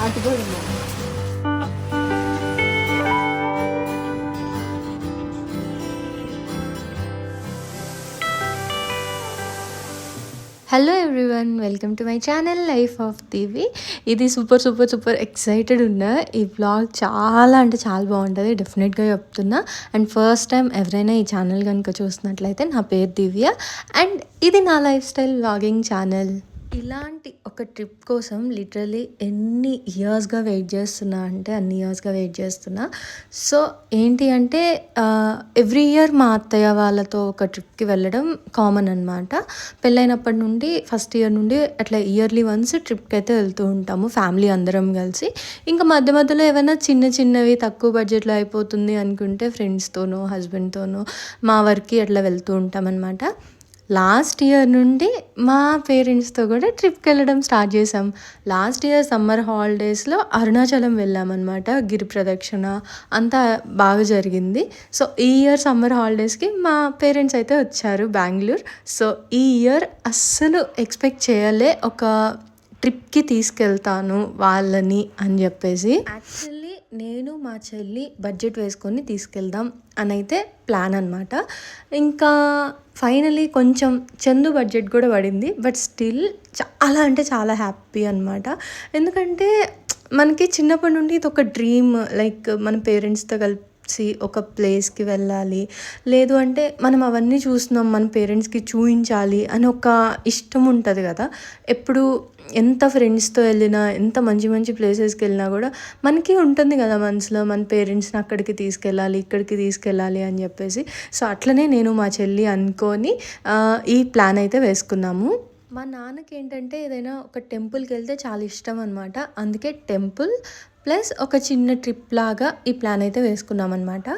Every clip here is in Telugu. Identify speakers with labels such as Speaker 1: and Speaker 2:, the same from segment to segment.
Speaker 1: అటు కూడా ఉన్నాయి. Hello everyone, welcome to my channel life of Divi. ఇది సూపర్ సూపర్ సూపర్ ఎక్సైటెడ్ ఉన్నా. ఈ బ్లాగ్ చాలా అంటే చాలా బాగుంటుంది, డెఫినెట్గా చెప్తున్నా. అండ్ ఫస్ట్ టైం ఎవరైనా ఈ ఛానల్ కనుక చూసినట్లయితే, నా పేరు దివ్య అండ్ ఇది నా లైఫ్ స్టైల్ వ్లాగింగ్ ఛానల్. ఇలాంటి ఒక ట్రిప్ కోసం లిటరలీ ఎన్ని ఇయర్స్గా వెయిట్ చేస్తున్నా అంటే అన్ని ఇయర్స్గా వెయిట్ చేస్తున్నా. సో ఏంటి అంటే ఎవ్రీ ఇయర్ మా అత్తయ్య వాళ్ళతో ఒక ట్రిప్కి వెళ్ళడం కామన్ అనమాట. పెళ్ళైనప్పటి నుండి ఫస్ట్ ఇయర్ నుండి అట్లా ఇయర్లీ వన్స్ ట్రిప్కి అయితే వెళ్తూ ఉంటాము ఫ్యామిలీ అందరం కలిసి. ఇంకా మధ్య మధ్యలో ఏమైనా చిన్న చిన్నవి తక్కువ బడ్జెట్లో అయిపోతుంది అనుకుంటే ఫ్రెండ్స్తోనో హస్బెండ్తోనో మా వరకు అట్లా వెళ్తూ ఉంటాం అనమాట. లాస్ట్ ఇయర్ నుండి మా పేరెంట్స్తో కూడా ట్రిప్కి వెళ్ళడం స్టార్ట్ చేసాం. లాస్ట్ ఇయర్ సమ్మర్ హాలిడేస్లో అరుణాచలం వెళ్ళామన్నమాట. గిరి ప్రదక్షిణ అంతా బాగా జరిగింది. సో ఈ ఇయర్ సమ్మర్ హాలిడేస్కి మా పేరెంట్స్ అయితే వచ్చారు బెంగళూరు. సో ఈ ఇయర్ అస్సలు ఎక్స్పెక్ట్ చేయలే ఒక ట్రిప్కి తీసుకెళ్తాను వాళ్ళని అని చెప్పేసి. యాక్చువల్లీ నేను మా చెల్లి బడ్జెట్ వేసుకొని తీసుకెళ్దాం అని అయితే ప్లాన్ అనమాట. ఇంకా ఫైనలీ కొంచెం చందు బడ్జెట్ కూడా పడింది. బట్ స్టిల్ చాలా అంటే చాలా హ్యాపీ అనమాట. ఎందుకంటే మనకి చిన్నప్పటి నుండి ఇది ఒక డ్రీమ్, లైక్ మన పేరెంట్స్తో కలిసి ఒక ప్లేస్కి వెళ్ళాలి, లేదు అంటే మనం అవన్నీ చూస్తున్నాం మన పేరెంట్స్కి చూపించాలి అని ఒక ఇష్టం ఉంటుంది కదా. ఎప్పుడు ఎంత ఫ్రెండ్స్తో వెళ్ళినా, ఎంత మంచి మంచి ప్లేసెస్కి వెళ్ళినా కూడా మనకి ఉంటుంది కదా మనసులో, మన పేరెంట్స్ని అక్కడికి తీసుకెళ్ళాలి, ఇక్కడికి తీసుకెళ్ళాలి అని చెప్పేసి. సో అట్లనే నేను మా చెల్లి అనుకొని ఈ ప్లాన్ అయితే వేసుకున్నాము. మా నాన్నకి ఏంటంటే ఏదైనా ఒక టెంపుల్కి వెళ్తే చాలా ఇష్టం అనమాట. అందుకే టెంపుల్ ప్లస్ ఒక చిన్న ట్రిప్ లాగా ఈ ప్లాన్ అయితే వేసుకున్నాం అనమాట.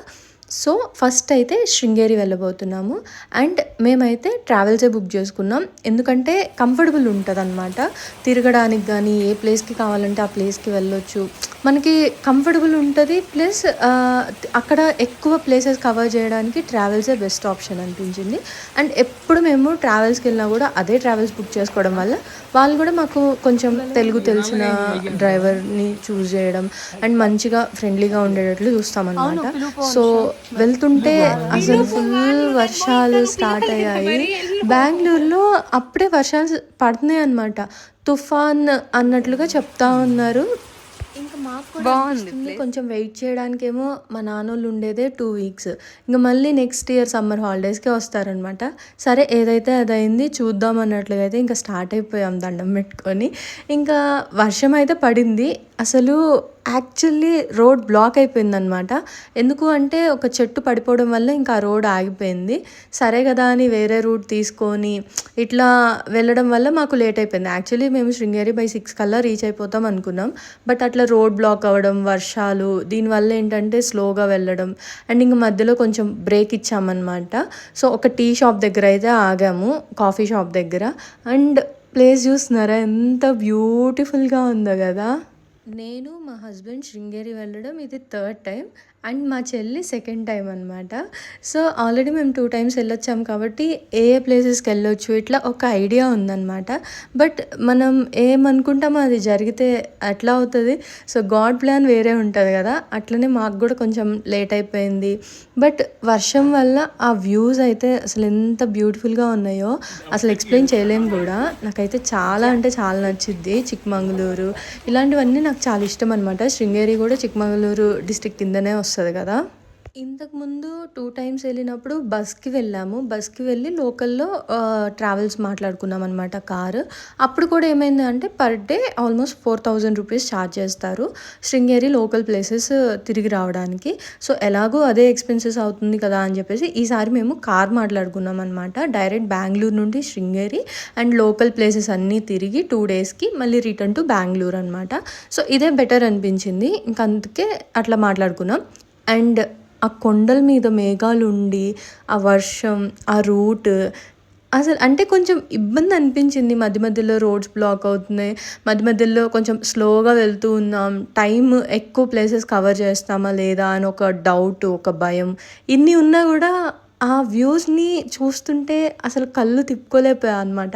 Speaker 1: సో ఫస్ట్ అయితే శృంగేరి వెళ్ళబోతున్నాము. అండ్ మేమైతే ట్రావెల్సే బుక్ చేసుకున్నాం, ఎందుకంటే కంఫర్టబుల్ ఉంటుంది అనమాట. తిరగడానికి కానీ ఏ ప్లేస్కి కావాలంటే ఆ ప్లేస్కి వెళ్ళొచ్చు, మనకి కంఫర్టబుల్ ఉంటుంది. ప్లస్ అక్కడ ఎక్కువ ప్లేసెస్ కవర్ చేయడానికి ట్రావెల్సే బెస్ట్ ఆప్షన్ అనిపించింది. అండ్ ఎప్పుడు మేము ట్రావెల్స్కి వెళ్ళినా కూడా అదే ట్రావెల్స్ బుక్ చేసుకోవడం వల్ల వాళ్ళు కూడా మాకు కొంచెం తెలుగు తెలిసిన డ్రైవర్ని చూస్ చేయడం అండ్ మంచిగా ఫ్రెండ్లీగా ఉండేటట్లు చూస్తామన్నమాట. సో వెళ్తుంటే అసలు ఫుల్ వర్షాలు స్టార్ట్ అయ్యాయి. బెంగళూరులో అప్పుడే వర్షాలు పడుతున్నాయి అన్నమాట. తుఫాన్ అన్నట్లుగా చెప్తా ఉన్నారు. ఇంకా మాకు కూడా అనిపిస్తుంది కొంచెం వెయిట్ చేయడానికేమో మా నాన్నోళ్ళు ఉండేదే 2 వీక్స్, ఇంకా మళ్ళీ నెక్స్ట్ ఇయర్ సమ్మర్ హాలిడేస్కే వస్తారనమాట. సరే ఏదైతే అదైంది చూద్దాం అన్నట్లుగా అయితే ఇంకా స్టార్ట్ అయిపోయాం దండం పెట్టుకొని. ఇంకా వర్షం అయితే పడింది. అసలు యాక్చువల్లీ రోడ్ బ్లాక్ అయిపోయిందనమాట. ఎందుకు అంటే ఒక చెట్టు పడిపోవడం వల్ల ఇంకా ఆ రోడ్ ఆగిపోయింది. సరే కదా అని వేరే రూట్ తీసుకొని ఇట్లా వెళ్ళడం వల్ల మాకు లేట్ అయిపోయింది. యాక్చువల్లీ మేము శృంగేరి బై 6 కల్లా రీచ్ అయిపోతాం అనుకున్నాం. బట్ అట్లా రోడ్ బ్లాక్ అవ్వడం, వర్షాలు, దీనివల్ల ఏంటంటే స్లోగా వెళ్ళడం అండ్ ఇంక మధ్యలో కొంచెం బ్రేక్ ఇచ్చామన్నమాట. సో ఒక టీ షాప్ దగ్గర అయితే ఆగాము, కాఫీ షాప్ దగ్గర. అండ్ ప్లేస్ చూస్తున్నారా ఎంత బ్యూటిఫుల్గా ఉందో కదా. నేను మా హస్బెండ్ శృంగేరి వెళ్ళడం ఇది 3rd టైం అండ్ మా చెల్లి 2nd టైం అనమాట. సో ఆల్రెడీ మేము 2 టైమ్స్ వెళ్ళొచ్చాం కాబట్టి ఏ ప్లేసెస్కి వెళ్ళొచ్చు ఇట్లా ఒక ఐడియా ఉందన్నమాట. బట్ మనం ఏమనుకుంటామో అది జరిగితే ఎట్లా అవుతుంది. సో గాడ్ ప్లాన్ వేరే ఉంటుంది కదా, అట్లనే మాకు కూడా కొంచెం లేట్ అయిపోయింది. బట్ వర్షం వల్ల ఆ వ్యూస్ అయితే అసలు ఎంత బ్యూటిఫుల్గా ఉన్నాయో అసలు ఎక్స్ప్లెయిన్ చేయలేము కూడా. నాకైతే చాలా అంటే చాలా నచ్చింది. చిక్మంగళూరు ఇలాంటివన్నీ నాకు చాలా ఇష్టం అనమాట. శృంగేరి కూడా చిక్మంగళూరు డిస్ట్రిక్ట్ కిందనే వస్తుంది కదా. ఇంతకుముందు 2 టైమ్స్ వెళ్ళినప్పుడు బస్కి వెళ్ళాము. బస్కి వెళ్ళి లోకల్లో ట్రావెల్స్ మాట్లాడుకున్నాం అనమాట, కారు. అప్పుడు కూడా ఏమైంది అంటే per day almost 4000 rupees charge చేస్తారు శృంగేరి లోకల్ ప్లేసెస్ తిరిగి రావడానికి. సో ఎలాగో అదే ఎక్స్పెన్సెస్ అవుతుంది కదా అని చెప్పేసి ఈసారి మేము కార్ మాట్లాడుకున్నాం అనమాట. డైరెక్ట్ బెంగళూరు నుండి శృంగేరి అండ్ లోకల్ ప్లేసెస్ అన్నీ తిరిగి 2 డేస్కి మళ్ళీ రిటర్న్ టు బెంగళూరు అనమాట. సో ఇదే బెటర్ అనిపించింది, ఇంక అందుకే అట్లా మాట్లాడుకున్నాం. అండ్ ఆ కొండల మీద మేఘాలు ఉండి ఆ వర్షం, ఆ రూట్ అసలు అంటే కొంచెం ఇబ్బంది అనిపించింది. మధ్య మధ్యలో రోడ్స్ బ్లాక్ అవుతున్నాయి, మధ్య మధ్యలో కొంచెం స్లోగా వెళ్తూ ఉన్నాం. టైం ఎక్కువ ప్లేసెస్ కవర్ చేస్తామా లేదా అని ఒక డౌట్, ఒక భయం, ఇన్ని ఉన్నా కూడా ఆ వ్యూస్ని చూస్తుంటే అసలు కళ్ళు తిప్పుకోలేకపోయా అనమాట.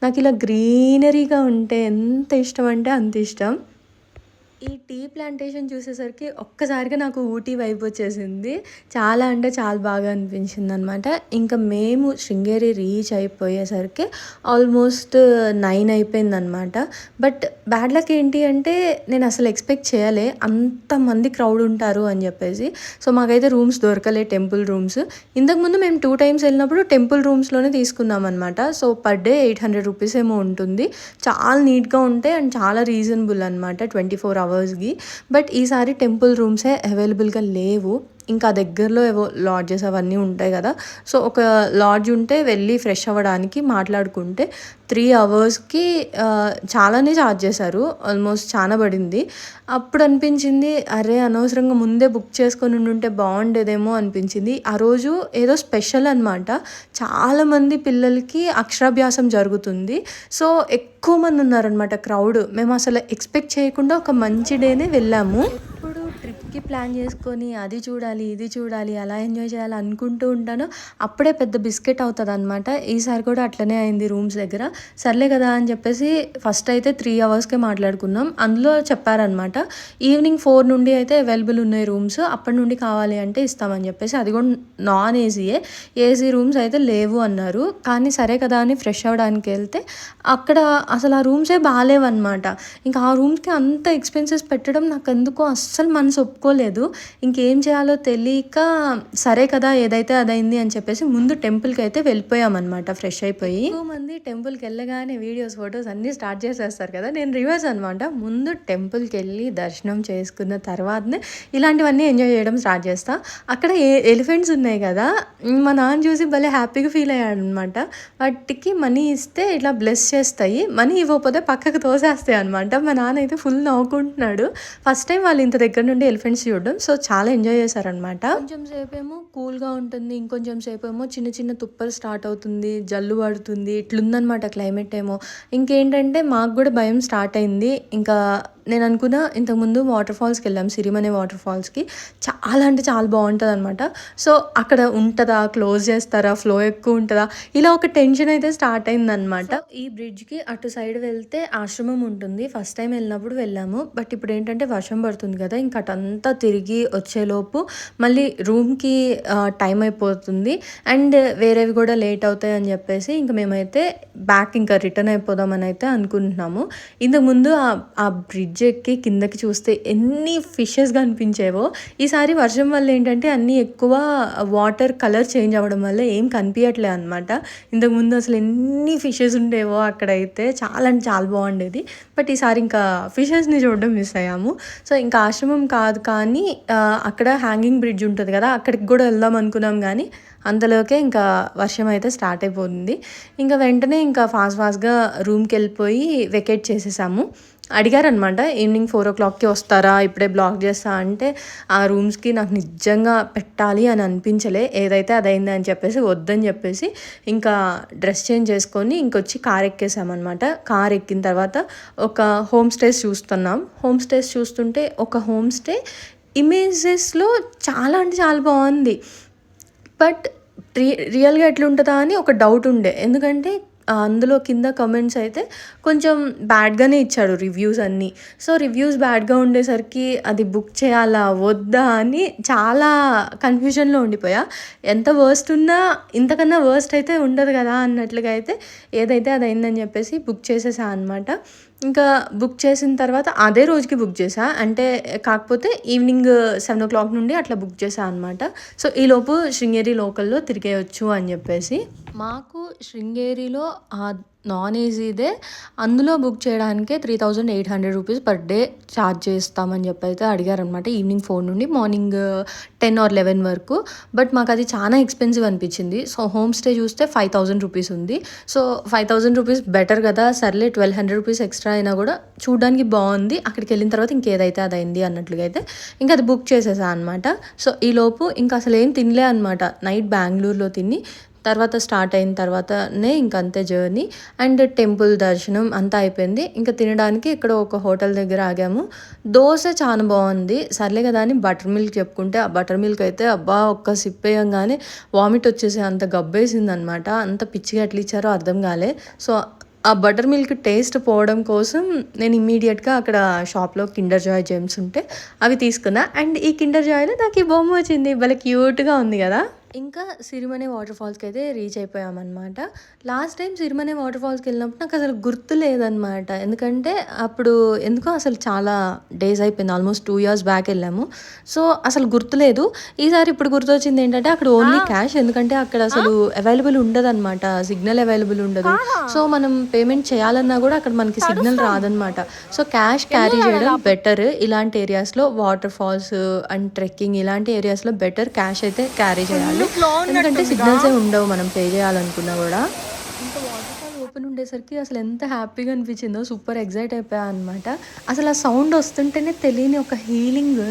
Speaker 1: నాకు ఇలా గ్రీనరీగా ఉంటే ఎంత ఇష్టం అంటే అంత ఇష్టం. ఈ టీ ప్లాంటేషన్ చూసేసరికి ఒక్కసారిగా నాకు ఊటీ వైబ్ వచ్చేసింది. చాలా అంటే చాలా బాగా అనిపించిందనమాట. ఇంకా మేము శృంగేరి రీచ్ అయిపోయేసరికి ఆల్మోస్ట్ 9 అయిపోయిందనమాట. బట్ బ్యాడ్ లక్ ఏంటి అంటే నేను అసలు ఎక్స్పెక్ట్ చేయలే అంతమంది క్రౌడ్ ఉంటారు అని చెప్పేసి. సో మాకైతే రూమ్స్ దొరకలే, టెంపుల్ రూమ్స్. ఇంతకుముందు మేము 2 టైమ్స్ వెళ్ళినప్పుడు టెంపుల్ రూమ్స్లోనే తీసుకున్నాం అనమాట. సో పర్ డే 800 రూపీస్ ఏమో ఉంటుంది. చాలా నీట్గా ఉంటాయి అండ్ చాలా రీజనబుల్ అనమాట 24 అవర్స్కి. బట్ ఈసారి టెంపుల్ రూమ్సే అవైలబుల్గా లేవు. ఇంకా దగ్గరలో ఏవో లాడ్జెస్ అవన్నీ ఉంటాయి కదా, సో ఒక లాడ్జ్ ఉంటే వెళ్ళి ఫ్రెష్ అవ్వడానికి మాట్లాడుకుంటే 3 అవర్స్కి చాలానే ఛార్జ్ చేశారు. ఆల్మోస్ట్ చాలా పడింది. అప్పుడు అనిపించింది అరే అనవసరంగా ముందే బుక్ చేసుకొని ఉంటే బాగుండేదేమో అనిపించింది. ఆ రోజు ఏదో స్పెషల్ అనమాట. చాలామంది పిల్లలకి అక్షరాభ్యాసం జరుగుతుంది. సో ఎక్కువ మంది ఉన్నారనమాట క్రౌడ్. మేము అసలు ఎక్స్పెక్ట్ చేయకుండా ఒక మంచి డేనే వెళ్ళాము. ఎప్పుడు ట్రిప్కి ప్లాన్ చేసుకొని అది చూడాలి ఇది చూడాలి అలా ఎంజాయ్ చేయాలి అనుకుంటూ ఉంటాను, అప్పుడే పెద్ద బిస్కెట్ అవుతుంది అనమాట. ఈసారి కూడా అట్లనే అయింది. రూమ్స్ దగ్గర సర్లే కదా అని చెప్పేసి ఫస్ట్ అయితే 3 అవర్స్కే మాట్లాడుకున్నాం. అందులో చెప్పారనమాట ఈవినింగ్ 4 నుండి అయితే అవైలబుల్ ఉన్నాయి రూమ్స్, అప్పటి నుండి కావాలి అంటే ఇస్తామని చెప్పేసి. అది కూడా నాన్ ఏసీయే, ఏసీ రూమ్స్ అయితే లేవు అన్నారు. కానీ సరే కదా అని ఫ్రెష్ అవ్వడానికి వెళ్తే అక్కడ అసలు ఆ రూమ్సే బాగాలేవన్నమాట. ఇంకా ఆ రూమ్స్కి అంత ఎక్స్పెన్సెస్ పెట్టడం నాకు ఎందుకో అస్సలు మనసు ఒప్పుకోలేదు. ఇంకేం చేయాలో తెలియక సరే కదా ఏదైతే అదైంది అని చెప్పేసి ముందు టెంపుల్కి అయితే వెళ్ళిపోయామన్నమాట ఫ్రెష్ అయిపోయి. ఎక్కువ మంది టెంపుల్కి వెళ్ళగానే వీడియోస్ ఫొటోస్ అన్నీ స్టార్ట్ చేసేస్తారు కదా, నేను రివర్స్ అనమాట. ముందు టెంపుల్కి వెళ్ళి దర్శనం చేసుకున్న తర్వాతనే ఇలాంటివన్నీ ఎంజాయ్ చేయడం స్టార్ట్ చేస్తా. అక్కడ ఎలిఫెంట్స్ ఉన్నాయి కదా, మా నాన్న చూసి భలే హ్యాపీగా ఫీల్ అయ్యాడు అనమాట. వాటికి మనీ ఇస్తే ఇట్లా బ్లెస్ చేస్తాయి, మనీ ఇవ్వకపోతే పక్కకు తోసేస్తాయి అనమాట. మా నాన్న అయితే ఫుల్ నవ్వుకుంటున్నాడు. ఫస్ట్ టైం వాళ్ళు ఇంత దగ్గర నుండి ఎలిఫెంట్స్ చూడడం, సో చాలా ఎంజాయ్ చేశారనమాట. కొంచెం సేపు ఏమో కూల్గా ఉంటుంది, ఇంకొంచెం సేపు ఏమో చిన్న చిన్న తుప్పలు స్టార్ట్ అవుతుంది, జల్లు పడుతుంది, ఇట్లుందనమాట క్లైమేట్ ఏమో. ఇంకేంటంటే మాకు కూడా భయం స్టార్ట్ అయింది. ఇంకా నేను అనుకున్నా ఇంతకుముందు వాటర్ ఫాల్స్కి వెళ్ళాం, సిరిమనే వాటర్ ఫాల్స్కి. చాలా అంటే చాలా బాగుంటుంది అనమాట. సో అక్కడ ఉంటుందా, క్లోజ్ చేస్తారా, ఫ్లో ఎక్కువ ఉంటుందా, ఇలా ఒక టెన్షన్ అయితే స్టార్ట్ అయిందనమాట. ఈ బ్రిడ్జ్కి అటు సైడ్ వెళ్తే ఆశ్రమం ఉంటుంది. ఫస్ట్ టైం వెళ్ళినప్పుడు వెళ్ళాము, బట్ ఇప్పుడు ఏంటంటే వర్షం పడుతుంది కదా, ఇంకా అటంతా తిరిగి వచ్చేలోపు మళ్ళీ రూమ్కి టైం అయిపోతుంది అండ్ వేరేవి కూడా లేట్ అవుతాయి అని చెప్పేసి ఇంకా మేమైతే బ్యాక్ ఇంకా రిటర్న్ అయిపోదామని అయితే అనుకుంటున్నాము. ఇంతకుముందు ఆ బ్రిడ్జ్ ఎక్కి కిందకి చూస్తే ఎన్ని ఫిషెస్ కనిపించేవో. ఈసారి వర్షం వల్ల ఏంటంటే అన్నీ ఎక్కువ వాటర్ కలర్ చేంజ్ అవ్వడం వల్ల ఏం కనిపించట్లే అనమాట. ఇంతకుముందు అసలు ఎన్ని ఫిషెస్ ఉండేవో అక్కడైతే, చాలా అంటే చాలా బాగుండేది. బట్ ఈసారి ఇంకా ఫిషెస్ని చూడడం మిస్ అయ్యాము. సో ఇంకా ఆశ్రమం కాదు కానీ అక్కడ హ్యాంగింగ్ బ్రిడ్జ్ ఉంటుంది కదా, అక్కడికి కూడా వెళ్దాం అనుకున్నాం. కానీ అంతలోకే ఇంకా వర్షం అయితే స్టార్ట్ అయిపోతుంది. ఇంకా వెంటనే ఇంకా ఫాస్ట్గా రూమ్కి వెళ్ళిపోయి వెకేట్ చేసేసాము. అడిగారనమాట ఈవినింగ్ 4 o'clockకి వస్తారా, ఇప్పుడే బ్లాక్ చేస్తా అంటే ఆ రూమ్స్కి నాకు నిజంగా పెట్టాలి అని అనిపించలే. ఏదైతే అదైంది అని చెప్పేసి వద్దని చెప్పేసి ఇంకా డ్రెస్ చేంజ్ చేసుకొని ఇంకొచ్చి కార్ ఎక్కేసామన్నమాట. కార్ ఎక్కిన తర్వాత ఒక హోమ్ స్టేస్ చూస్తున్నాం. హోమ్ స్టేస్ చూస్తుంటే ఒక హోమ్ స్టే ఇమేజెస్లో చాలా అంటే చాలా బాగుంది. బట్ రియల్గా ఎట్లుంటుందా అని ఒక డౌట్ ఉండే, ఎందుకంటే అందులో కింద కమెంట్స్ అయితే కొంచెం బ్యాడ్గానే ఇచ్చాడు రివ్యూస్ అన్నీ. సో రివ్యూస్ బ్యాడ్గా ఉండేసరికి అది బుక్ చేయాలా వద్దా అని చాలా కన్ఫ్యూజన్లో ఉండిపోయా. ఎంత వర్స్ట్ ఉన్నా ఇంతకన్నా వర్స్ట్ అయితే ఉండదు కదా అన్నట్లుగా అయితే ఏదైతే అది అయిందని చెప్పేసి బుక్ చేసేసా అనమాట. ఇంకా బుక్ చేసిన తర్వాత అదే రోజుకి బుక్ చేసా, అంటే కాకపోతే ఈవినింగ్ 7 o'clock నుండి అట్లా బుక్ చేసా అనమాట. సో ఈలోపు శృంగేరి లోకల్లో తిరిగేయచ్చు అని చెప్పేసి. మాకు శృంగేరిలో నాన్ ఏసీదే, అందులో బుక్ చేయడానికే 3,800 రూపీస్ పర్ డే ఛార్జ్ చేస్తామని చెప్పి అయితే అడిగారనమాట. ఈవినింగ్ 4 నుండి మార్నింగ్ 10 or 11 వరకు. బట్ మాకు అది చాలా ఎక్స్పెన్సివ్ అనిపించింది. సో హోమ్ స్టే చూస్తే 5,000 రూపీస్ ఉంది. సో 5,000 రూపీస్ బెటర్ కదా, సర్లే 1,200 రూపీస్ ఎక్స్ట్రా అయినా కూడా చూడడానికి బాగుంది. అక్కడికి వెళ్ళిన తర్వాత ఇంకేదైతే అదైంది అన్నట్లుగా అయితే ఇంకా అది బుక్ చేసేసా అనమాట. సో ఈలోపు ఇంకా అసలు ఏం తినలే అనమాట. నైట్ బెంగళూరులో తిని తర్వాత స్టార్ట్ అయిన తర్వాతనే ఇంకంతే జర్నీ అండ్ టెంపుల్ దర్శనం అంతా అయిపోయింది. ఇంకా తినడానికి ఇక్కడ ఒక హోటల్ దగ్గర ఆగాము. దోశ చాలా బాగుంది. సర్లే కదా అని బటర్ మిల్క్ చెప్పుకుంటే ఆ బటర్ మిల్క్ అయితే అబ్బా ఒక్క సిప్ వేయంగానే వామిట్ వచ్చేసి అంత గబ్బేసింది అనమాట. అంత పిచ్చిగా ఎట్లా ఇచ్చారో అర్థం కాలే. సో ఆ బటర్ మిల్క్ టేస్ట్ పోవడం కోసం నేను ఇమ్మీడియట్‌గా అక్కడ షాప్‌లో కిండర్ జాయ్ జెమ్స్ ఉంటే అవి తీసుకున్నా. అండ్ ఈ కిండర్ జాయ్‌లో నాకు ఈ బొమ్మ వచ్చింది. భలే క్యూట్‌గా ఉంది గదా! ఇంకా సిరిమనే వాటర్ ఫాల్స్‌కైతే రీచ్ అయిపోయామనమాట. లాస్ట్ టైమ్ సిరిమనే వాటర్ ఫాల్స్‌కెళ్ళినప్పుడు నాకసలు గుర్తు లేదనమాట. ఎందుకంటే అప్పుడు ఎందుకో అసలు చాలా డేస్ అయిపోయింది. ఆల్మోస్ట్ 2 ఇయర్స్ బ్యాక్ ఎళ్ళాము. సో, అసలు గుర్తులేదు. ఈసారి ఇప్పుడు గుర్తొచ్చిందేంటంటే అక్కడ ఓన్లీ క్యాష్. ఎందుకంటే అక్కడ అసలు అవైలబుల్ ఉండదనమాట. సిగ్నల్ అవైలబుల్ ఉండదు. సో, మనం పేమెంట్ చేయాలన్నా గూడా అక్కడ మనకి సిగ్నల్ రాదనమాట. సో, క్యాష్ క్యారీ చేయడం బెటర్. ఇలాంటి ఏరియాస్‌లో వాటర్ ఫాల్స్ అండ్ ట్రెక్కింగ్ ఇలాంటి ఏరియాస్‌లో బెటర్ క్యాష్ అయితే క్యారీ చేయాలి. ఎందుకంటే సిగ్నల్సే ఉండవు మనం పే చేయాలనుకున్నా కూడా. ఇంకా వాటర్ ఫాల్ ఓపెన్ ఉండేసరికి అసలు ఎంత హ్యాపీగా అనిపించిందో, సూపర్ ఎగ్జైట్ అయిపోయా అనమాట. అసలు ఆ సౌండ్ వస్తుంటేనే తెలియని ఒక హీలింగ్.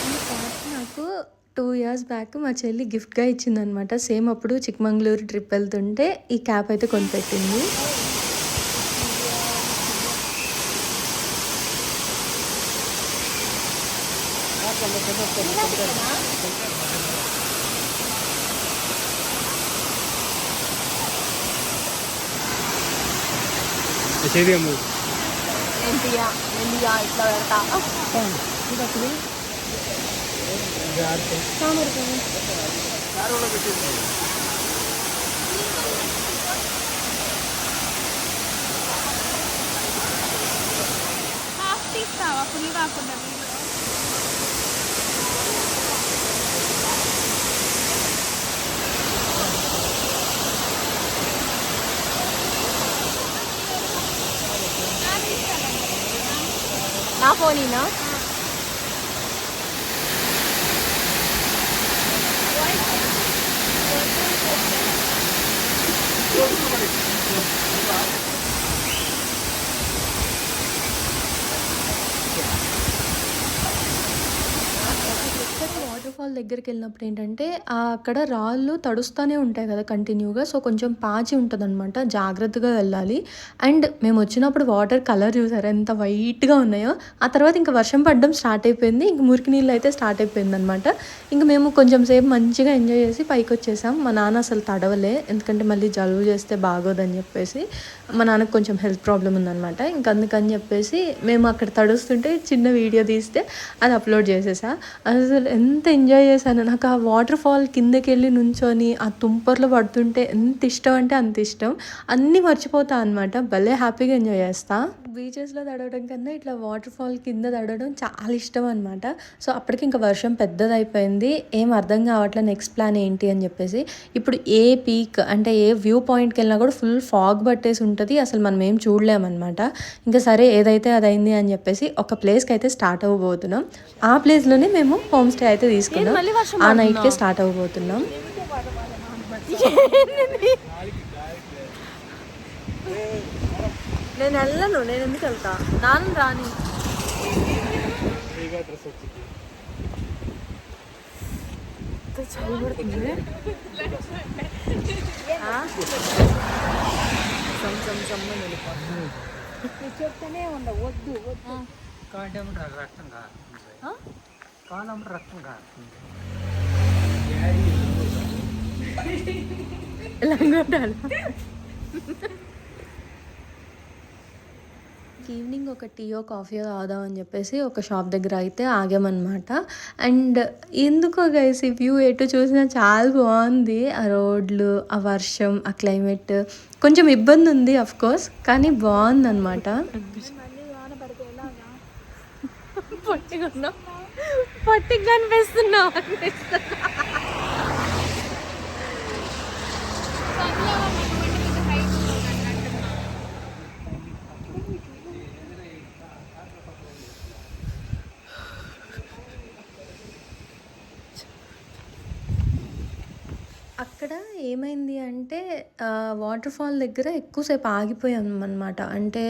Speaker 1: ఈ క్యాప్ నాకు 2 ఇయర్స్ బ్యాక్ మా చెల్లి గిఫ్ట్గా ఇచ్చిందనమాట. సేమ్ అప్పుడు చిక్మంగళూరు ట్రిప్ వెళ్తుంటే ఈ క్యాప్ అయితే కొనిపెట్టింది. ఇట్లా పెడతా తీస్తావా ఫుల్ కాకుండా నా ఫోనేనా వాటర్ ఫాల్ దగ్గరికి వెళ్ళినప్పుడు ఏంటంటే అక్కడ రాళ్ళు తడుస్తూనే ఉంటాయి కదా కంటిన్యూగా. సో కొంచెం పాచి ఉంటుందన్నమాట, జాగ్రత్తగా వెళ్ళాలి. అండ్ మేము వచ్చినప్పుడు వాటర్ కలర్ చూసారా ఎంత వైట్గా ఉన్నాయో. ఆ తర్వాత ఇంకా వర్షం పడడం స్టార్ట్ అయిపోయింది. ఇంక మురికి నీళ్ళు అయితే స్టార్ట్ అయిపోయింది అనమాట. ఇంక మేము కొంచెం సేపు మంచిగా ఎంజాయ్ చేసి పైకి వచ్చేసాం. మా నాన్న అసలు తడవలే, ఎందుకంటే మళ్ళీ జలుబు చేస్తే బాగోదని చెప్పేసి. మా నాన్నకు కొంచెం హెల్త్ ప్రాబ్లం ఉందన్నమాట. ఇంక అందుకని చెప్పేసి మేము అక్కడ తడుస్తుంటే చిన్న వీడియో తీస్తే అది అప్లోడ్ చేసేసా. అసలు ఎంత ఎంజాయ్ చేశాను. నాకు ఆ వాటర్ ఫాల్ కిందకి వెళ్ళి నుంచొని ఆ తుంపర్లు పడుతుంటే ఎంత ఇష్టం అంటే అంత ఇష్టం. అన్నీ మర్చిపోతా అనమాట. భలే హ్యాపీగా ఎంజాయ్ చేస్తా. బీచెస్లో తడవడం కన్నా ఇట్లా వాటర్ ఫాల్ కింద తడవడం చాలా ఇష్టం అనమాట. సో అప్పటికి ఇంకా వర్షం పెద్దదైపోయింది. ఏం అర్థం కావట్లే నెక్స్ట్ ప్లాన్ ఏంటి అని చెప్పేసి. ఇప్పుడు ఏ పీక్ అంటే ఏ వ్యూ పాయింట్కి వెళ్ళినా కూడా ఫుల్ ఫాగ్ పట్టేసి ఉంటుంది. అసలు మనం ఏం చూడలేమన్నమాట. ఇంకా సరే ఏదైతే అదైంది అని చెప్పేసి ఒక ప్లేస్కి అయితే స్టార్ట్ అవ్వబోతున్నాం. ఆ ప్లేస్లోనే మేము హోమ్ స్టే అయితే తీసుకున్నాం. ఆ నైట్కే స్టార్ట్ అవ్వబోతున్నాం. నేను వెళ్ళను, నేను ఎందుకు వెళ్తా, నాన్న రాని. చలి పడుతుంది. చెప్తానే ఉండవు వద్దు వద్దు. రక్తం ఈవినింగ్ ఒక టీయో కాఫీయో తాగుదామని చెప్పేసి ఒక షాప్ దగ్గర అయితే ఆగామన్నమాట. అండ్ ఎందుకో గైస్ ఈ వ్యూ ఎటు చూసినా చాలా బాగుంది. ఆ రోడ్లు, ఆ వర్షం, ఆ క్లైమేట్ కొంచెం ఇబ్బంది ఉంది అఫ్కోర్స్, కానీ బాగుంది అనమాట. పట్టిగా కనిపిస్తున్నావు. అక్కడ ఏమైంది అంటే వాటర్ ఫాల్ దగ్గర ఎక్కువసేపు ఆగిపోయాం అనమాట. అంటే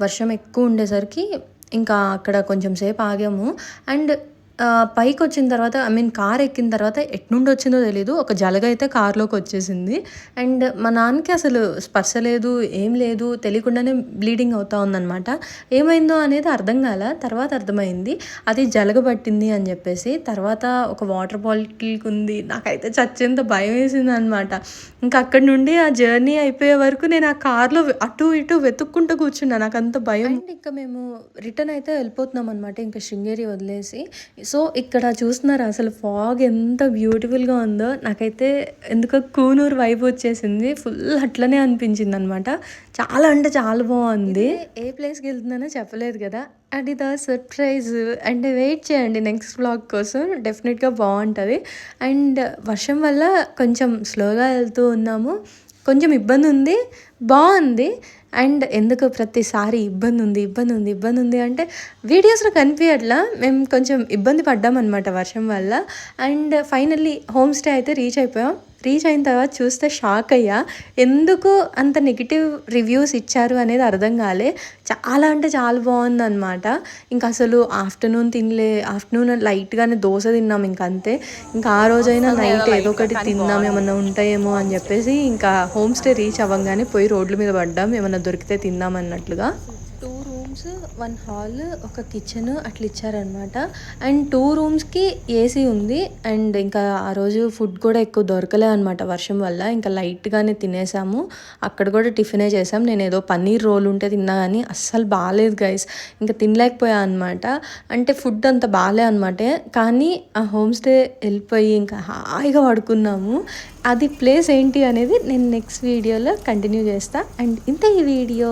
Speaker 1: వర్షం ఎక్కువ ఉండేసరికి ఇంకా అక్కడ కొంచెం సేపు ఆగాము. అండ్ పైకొచ్చిన తర్వాత ఐ మీన్ కార్ ఎక్కిన తర్వాత ఎట్నుండొచ్చిందో తెలీదు. ఒక జలగైతే కార్‌లోకొచ్చేసింది. అండ్ మా నాన్నకి అసలు స్పర్శ లేదు, ఏం లేదు. తెలియకుండానే బ్లీడింగ్ అవుతా ఉందనమాట. ఏమైందో అనేది అర్థం కాల. తర్వాత అర్థమైంది. అది జలగ పట్టింది అని జెప్పేసి. తర్వాత ఒక వాటర్ బాటిల్‌కుంది. నాకైతే చచ్చేంత భయమేసిందనమాట. ఇంక అక్కడి నుండి ఆ జర్నీ అయిపోయే వరకు నేను ఆ కార్‌లో అటు ఇటు వెతుక్కుంటూ కూర్చున్నా. నాకంత భయం. అండ్ ఇంక మేము రిటర్న్ అయితే వెళ్ళిపోతున్నామనమాట. ఇంక శృంగేరి వదిలేసి. సో, ఇక్కడ చూస్తున్నారా అసలు ఫాగ్ ఎంత బ్యూటిఫుల్‌గా ఉందో. నాకైతే ఎందుకో కూనూరు వైబ్ వచ్చేసింది. ఫుల్ అట్లనే అనిపించిందనమాట. చాలా అంటే చాలా బావుంది. ఏ ప్లేస్‌కి వెళ్తున్నానో చెప్పలేదు కదా! అది ద సర్ప్రైజ్. అండ్ వెయిట్ చేయండి నెక్స్ట్ వ్లాగ్ కోసం. డెఫినెట్‌గా బావుంటది. అండ్ వర్షం వల్ల కొంచెం స్లోగా వెళ్తూ ఉన్నాము. కొంచెం ఇబ్బందుంది. బావుంది. అండ్ ఎందుకు ప్రతిసారి ఇబ్బందుంది అంటే వీడియోస్‌లో కనిపియట్లా. మేము కొంచెం ఇబ్బంది పడ్డామనమాట వర్షం వల్ల. అండ్ ఫైనల్లీ హోమ్ స్టే అయితే రీచ్ అయిపోయాం. రీచ్ అయిన తర్వాత చూస్తే షాక్ అయ్యా. ఎందుకు అంత నెగెటివ్ రివ్యూస్ ఇచ్చారు అనేది అర్థం కాలే. చాలా అంటే చాలా బావుందనమాట. ఇంక అసలు ఆఫ్టర్‌నూన్ లైట్‌గానే దోస తిన్నాం ఇంకంతే. ఇంకా ఆ రోజైనా నైట్ ఏదో ఒకటి తిందాం ఏమన్నా ఉంటాయేమో అని చెప్పేసి ఇంకా హోమ్ స్టే రీచ్ అవ్వంగానే పోయి రోడ్ల మీద పడ్డాం. ఏమన్నా దొరికితే తిందాం అన్నట్లుగా. 2 రూమ్స్, 1 హాల్, ఒక కిచెన్ అట్లా ఇచ్చారనమాట. అండ్ 2 రూమ్స్‌కి ఏసీ ఉంది. అండ్ ఇంకా ఆ రోజు ఫుడ్ కూడా ఎక్కువ దొరకలే అనమాట వర్షం వల్ల. ఇంకా లైట్‌గానే తినేసాము. అక్కడ కూడా టిఫినే చేసాం. నేనేదో పన్నీర్ రోల్ ఉంటే తిన్నా గానీ అస్సలు బాలేదు గైస్. ఇంకా తినలేకపోయా అనమాట. అంటే ఫుడ్ అంత బాలే అనమాట. కానీ ఆ హోమ్ స్టే వెళ్ళిపోయి ఇంకా హాయిగా పడుకున్నాము. అది ప్లేస్ ఏంటి అనేది నేను నెక్స్ట్ వీడియోలో కంటిన్యూ చేస్తా. అండ్ ఇంతే ఈ వీడియో.